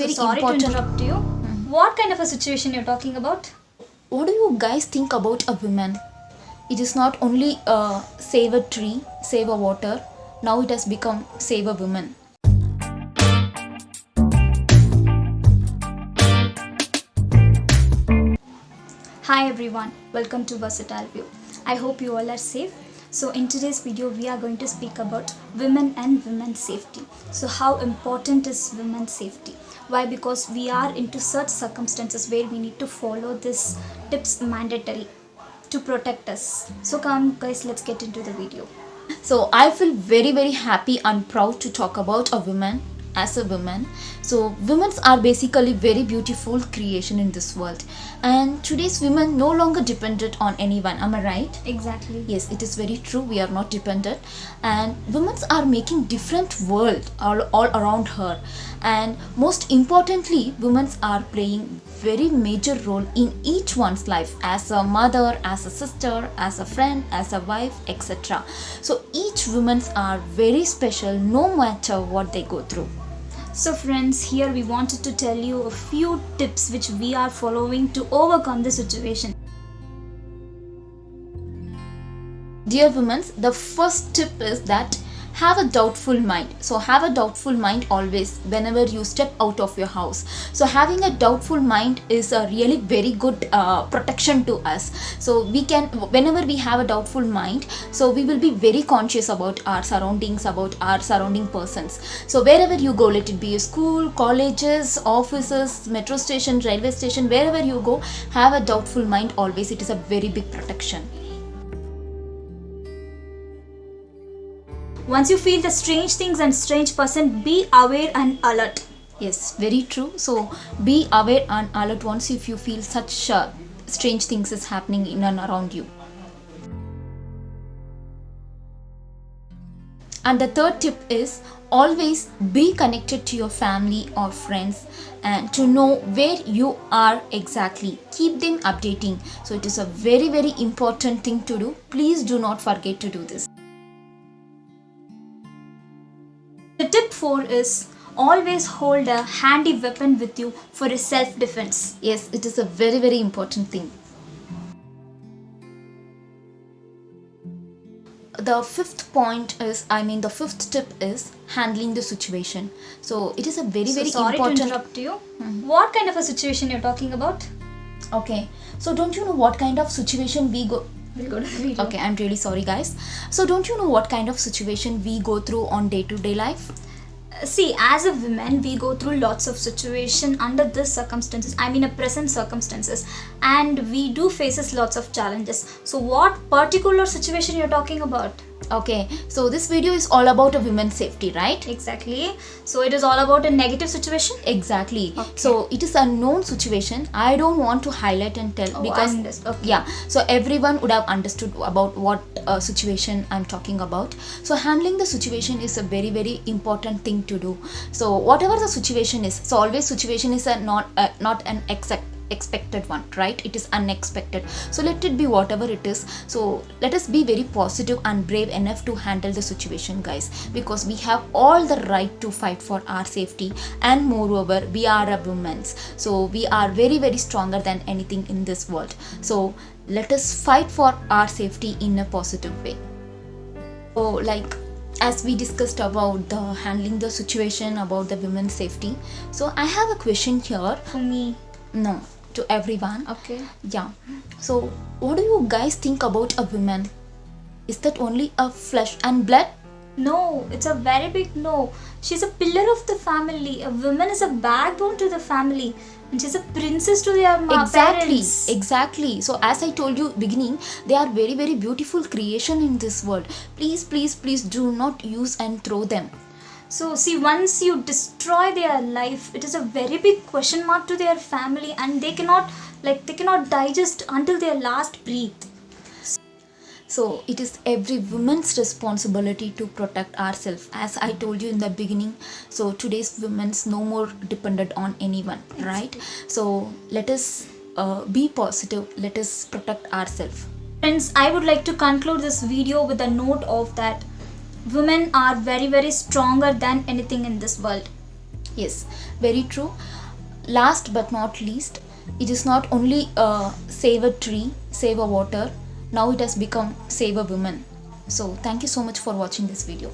Very Sorry important. to interrupt you. What kind of a situation you're talking about? What do you guys think about a woman? It is not only save a tree, save a water. Now it has become save a woman. Hi everyone, welcome to Versatile View. I hope you all are safe. So in today's video we are going to speak about women and women's safety. So how important is women's safety? Why? Because we are into such circumstances where we need to follow these tips mandatory to protect us. So come guys, let's get into the video. So I feel very happy and proud to talk about a woman as a woman. So women are basically very beautiful creation in this world, and today's women no longer dependent on anyone. Am I right? Exactly. Yes, it is very true. We are not dependent, and women are making different world all around her, and most importantly, women are playing very major role in each one's life as a mother, as a sister, as a friend, as a wife, etc. So each women are very special no matter what they go through. So friends, here we wanted to tell you a few tips which we are following to overcome the situation. Dear women, the first tip is that have a doubtful mind. So have a doubtful mind always whenever you step out of your house. So having a doubtful mind is a really very good protection to us. So we can, whenever we have a doubtful mind, so we will be very conscious about our surroundings, about our surrounding persons. So wherever you go, let it be a school, colleges, offices, metro station, railway station, wherever you go, have a doubtful mind always. It is a very big protection. Once you feel the strange things and strange person, be aware and alert. Yes, very true. So be aware and alert once if you feel such strange things is happening in and around you. And the third tip is always be connected to your family or friends and to know where you are exactly. Keep them updating. So it is a very important thing to do. Please do not forget to do this. The tip 4 is always hold a handy weapon with you for a self-defense. Yes, it is a very important thing. The fifth tip is handling the situation. So it is a very sorry important. to interrupt you. What kind of a situation you're talking about? Okay, so don't you know what kind of situation we go? We'll go to the video. Okay, I'm really sorry guys. So don't you know what kind of situation we go through on day-to-day life? See, as a woman, we go through lots of situation under this circumstances. I mean, present circumstances, and we do faces lots of challenges. So, what particular situation you're talking about? Okay, so this video is all about a women's safety, right? Exactly. So it is all about a negative situation. Exactly. Okay. So it is a known situation. I don't want to highlight and tell because Okay. yeah, so everyone would have understood about what situation I'm talking about. So handling the situation is a very important thing to do. So whatever the situation is, so always situation is a not an expected one, right? It is unexpected. So let it be whatever it is. So let us be very positive and brave enough to handle the situation, guys, because we have all the right to fight for our safety, and moreover we are a women, so we are very stronger than anything in this world. So let us fight for our safety in a positive way. So like as we discussed about the handling the situation, about the women's safety, so I have a question here. For me. No, to everyone. Okay. Yeah. So what do you guys think about a woman? Is that only a flesh and blood? No, it's a very big no. She's a pillar of the family. A woman is a backbone to the family, and she's a princess to their parents. Exactly. So as I told you beginning, they are very beautiful creation in this world. Please do not use and throw them. So see, once you destroy their life, it is a very big question mark to their family, and they cannot digest until their last breath. So it is every woman's responsibility to protect ourselves, as I told you in the beginning. So today's women's no more dependent on anyone, right? So let us be positive. Let us protect ourselves. Friends, I would like to conclude this video with a note of that women are very stronger than anything in this world. Yes, very true. Last but not least, it is not only save a tree, save a water. Now it has become save a woman. So thank you so much for watching this video.